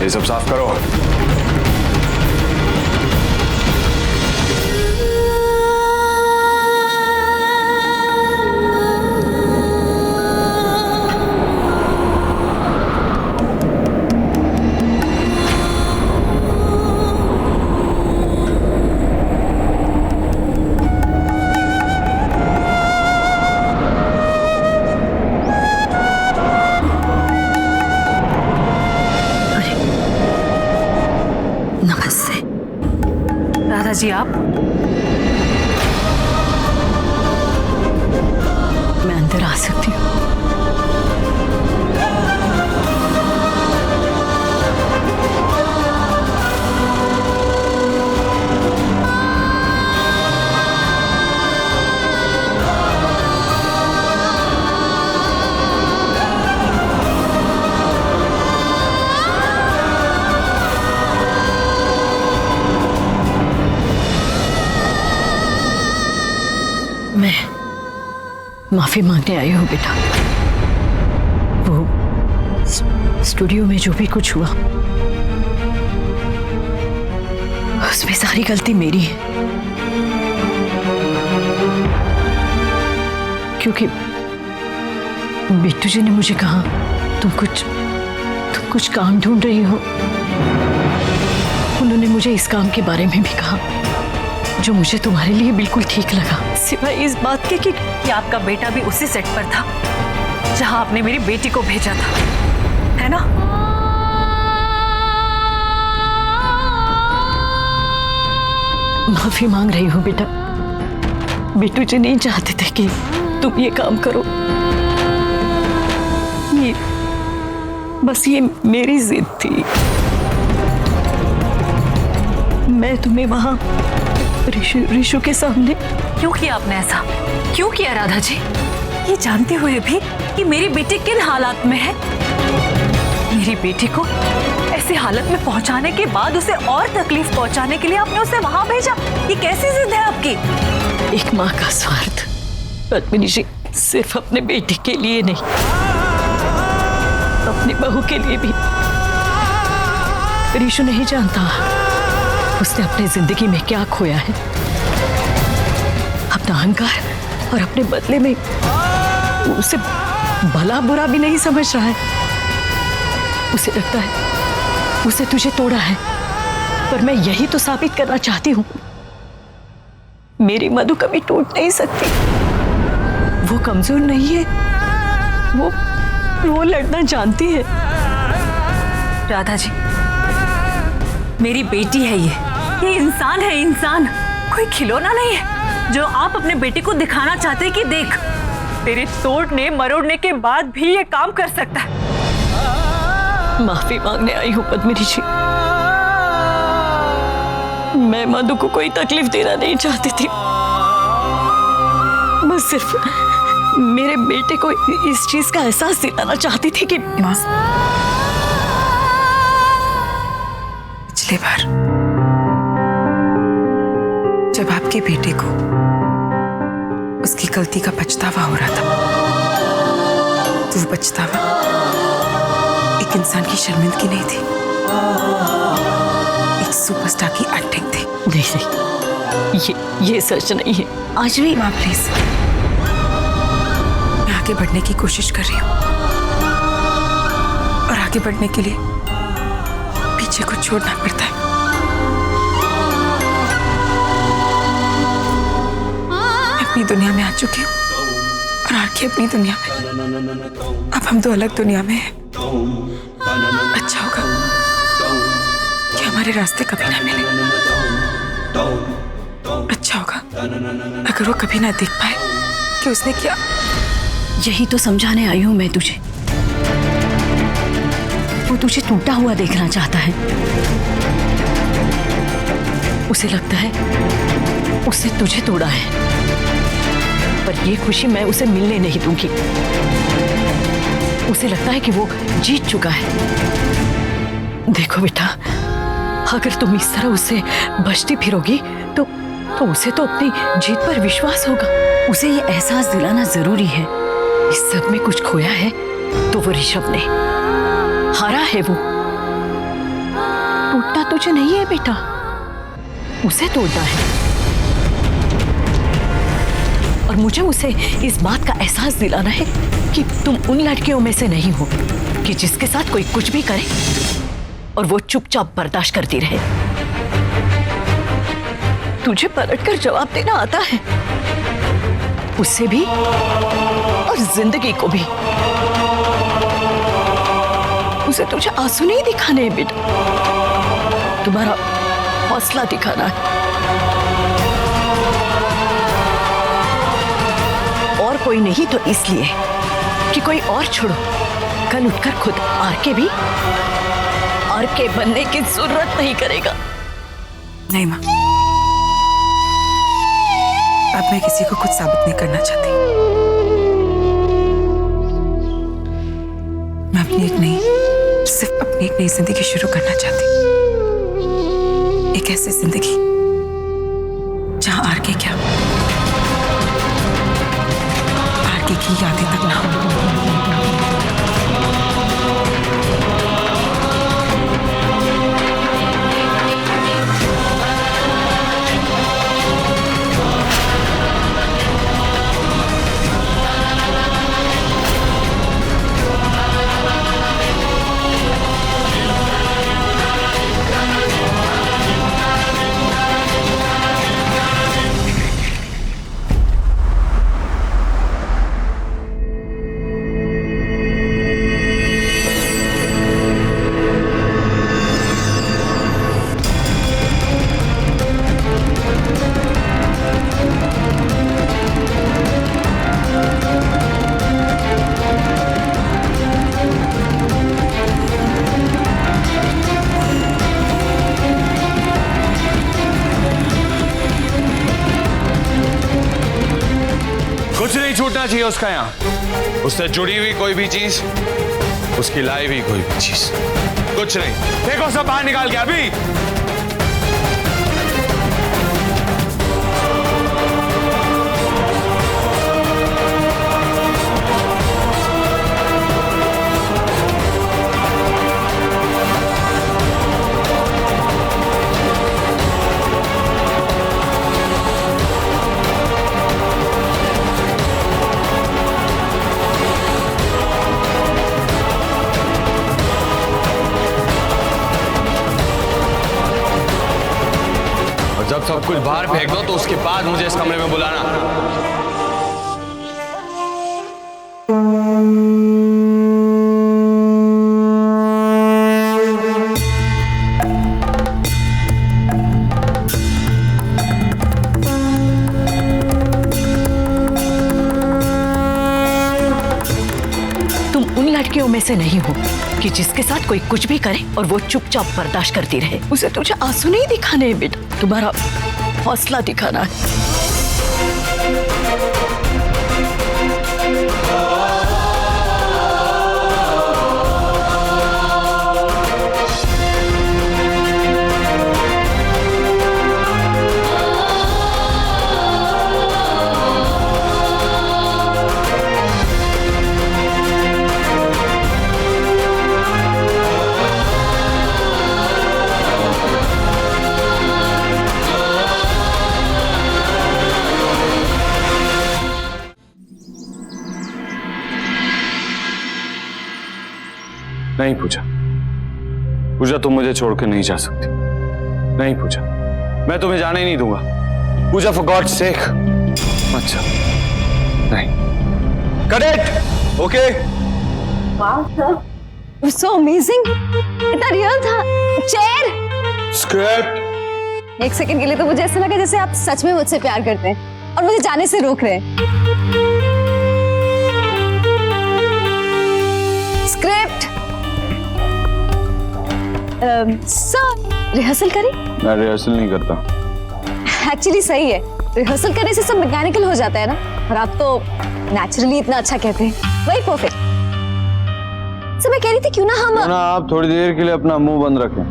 ये सब साफ करो। जी आप, मैं अंदर आ सकती हूँ? मैं माफी मांगने आई हूँ बेटा। वो स्टूडियो में जो भी कुछ हुआ उसमें सारी गलती मेरी है, क्योंकि बिट्टू जी ने मुझे कहा तुम कुछ काम ढूंढ रही हो। उन्होंने मुझे इस काम के बारे में भी कहा जो मुझे तुम्हारे लिए बिल्कुल ठीक लगा, सिवाय इस बात के कि आपका बेटा भी उसी सेट पर था जहां आपने मेरी बेटी को भेजा था, है ना? माफी मांग रही हूँ बेटा। बिट्टू जी नहीं चाहते थे कि तुम ये काम करो। बस ये मेरी जिद थी। मैं तुम्हें वहां ऋषु के सामने। क्यों किया आपने ऐसा? क्यों किया राधा जी? ये जानते हुए भी कि मेरी बेटी किन हालात में है, मेरी बेटी को ऐसी हालत में पहुंचाने के बाद उसे और तकलीफ पहुंचाने के लिए आपने उसे वहां भेजा। ये कैसी जिद है आपकी? एक माँ का स्वार्थ पद्मिनी जी सिर्फ अपने बेटी के लिए नहीं, अपनी बहू के लिए भी। ऋषु नहीं जानता उसने अपनी जिंदगी में क्या खोया है। अपना अहंकार और अपने बदले में उसे भला बुरा भी नहीं समझ रहा है। उसे लगता है उसे तुझे तोड़ा है, पर मैं यही तो साबित करना चाहती हूँ मेरी मधु कभी टूट नहीं सकती। वो कमजोर नहीं है, वो लड़ना जानती है। राधा जी, मेरी बेटी है ये इंसान है, इंसान, कोई खिलौना नहीं है जो आप अपने बेटे को दिखाना चाहते हैं कि देख तेरे तोड़ने मरोड़ने के बाद भी ये काम कर सकता है। माफी मांगने आई हूँ पद्मिनी जी। मैं मधु को कोई तकलीफ देना नहीं चाहती थी, बस सिर्फ मेरे बेटे को इस चीज का एहसास दिलाना चाहती थी कि पिछली बार जब आपके बेटे को उसकी गलती का पछतावा हो रहा था, तो वो पछतावा एक इंसान की शर्मिंदगी नहीं थी, एक सुपरस्टार की एक्टिंग थी। नहीं, ये सच नहीं है। आज भी माँ प्लीज, मैं आगे बढ़ने की कोशिश कर रही हूँ और आगे बढ़ने के लिए पीछे को छोड़ना पड़ता है। मैं अपनी दुनिया में आ चुकी हूँ और आके अपनी दुनिया में। अब हम दो अलग दुनिया में हैं। अच्छा होगा कि हमारे रास्ते कभी ना मिले। अच्छा होगा अगर वो कभी ना देख पाए कि उसने क्या। यही तो समझाने आई हूं मैं तुझे। वो तुझे टूटा हुआ देखना चाहता है। उसे लगता है उसने तुझे तोड़ा है, पर ये खुशी मैं उसे मिलने नहीं दूंगी। उसे लगता है कि वो जीत चुका है। देखो बेटा, अगर तुम इस तरह उससे बचती फिरोगी तो उसे तो अपनी जीत पर विश्वास होगा। उसे ये एहसास दिलाना जरूरी है इस सब में कुछ खोया है तो वो ऋषभ ने। हारा है वो, टूटना तुझे नहीं है बेटा, उसे तोड़ना है। और मुझे उसे इस बात का एहसास दिलाना है कि तुम उन लड़कियों में से नहीं हो कि जिसके साथ कोई कुछ भी करे और वो चुपचाप बर्दाश्त करती रहे। तुझे पलटकर जवाब देना आता है, उससे भी और जिंदगी को भी। उसे तुझे आंसू नहीं दिखाने हैं बेटा, तुम्हारा हौसला दिखाना है। और कोई नहीं तो इसलिए कि कोई और छोड़ो, कल उठकर खुद आर के बनने की जरूरत नहीं करेगा। नहीं माँ, अब मैं किसी को कुछ साबित नहीं करना चाहती। मैं सिर्फ अपनी एक नई जिंदगी शुरू करना चाहती। एक ऐसी जिंदगी जहां आर के क्या, आर के की यादें तक ना हो। कुछ नहीं छूटना चाहिए उसका यहाँ। उससे जुड़ी हुई कोई भी चीज, उसकी लाई हुई कोई भी चीज, कुछ नहीं। देखो सब बाहर निकाल के अभी। जब सब कुछ बाहर फेंक दो तो उसके बाद मुझे इस कमरे में बुलाना। तुम उन लड़कियों में से नहीं हो कि जिसके साथ कोई कुछ भी करे और वो चुपचाप बर्दाश्त करती रहे। उसे तुझे आंसू नहीं दिखाने हैं बेटा, तुम्हारा हौसला दिखाना है। नहीं पूजा, पूजा तुम मुझे छोड़कर नहीं जा सकती। नहीं पूजा, मैं तुम्हें जाने ही नहीं दूंगा। पूजा फॉर गॉड सेक मत जाओ। नहीं। Cut it. Okay. Wow sir, so amazing. इतना रियल था। चेयर। स्क्रिप्ट। एक सेकंड के लिए तो मुझे ऐसा लगा जैसे आप सच में मुझसे प्यार करते हैं और मुझे जाने से रोक रहे हैं। स्क्रिप्ट। सर रिहर्सल करें? मैं रिहर्सल नहीं करता। एक्चुअली सही है, रिहर्सल करने से सब मैकेनिकल हो जाता है ना, और आप तो नेचुरली इतना अच्छा कहते हैं। वही परफेक्ट। सर मैं कह रही थी क्यों ना आप थोड़ी देर के लिए अपना मुंह बंद रखें।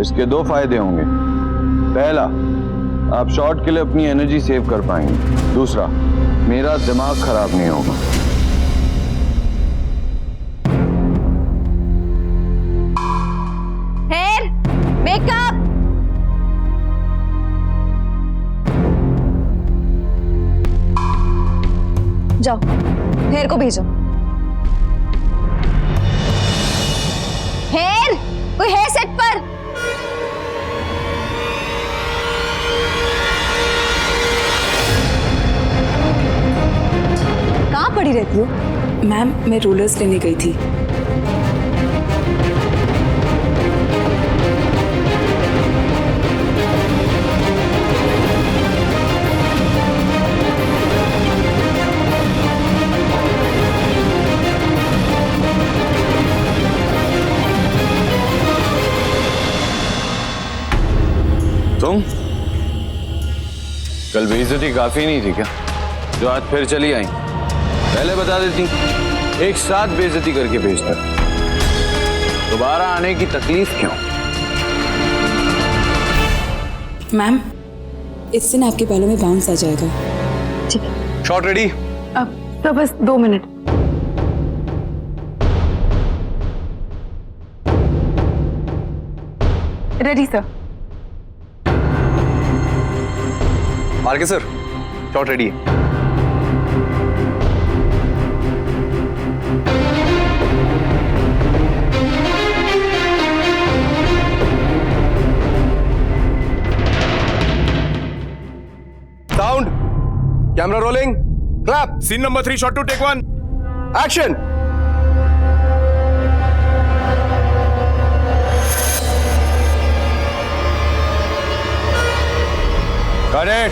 इसके दो फायदे होंगे। पहला, आप शॉट के लिए अपनी एनर्जी सेव कर पाएंगे। दूसरा, मेरा दिमाग खराब नहीं होगा। है जाओ हेर को भेजो। हेर, कोई है सेट पर? कहाँ पड़ी रहती हो? मैम मैं रोलर्स लेने गई थी। तुम कल बेइज्जती काफी नहीं थी क्या, जो आज फिर चली आई? पहले बता देती, एक साथ बेइज्जती करके भेजता। दोबारा आने की तकलीफ क्यों? मैम इस दिन आपके बालों में बाउंस आ जाएगा। ठीक है। Shot ready? अब तो बस 2 मिनट। Ready sir. RK sir, shot ready है। Sound, camera rolling, clap. Scene number 3 shot two take 1 action. Cut it.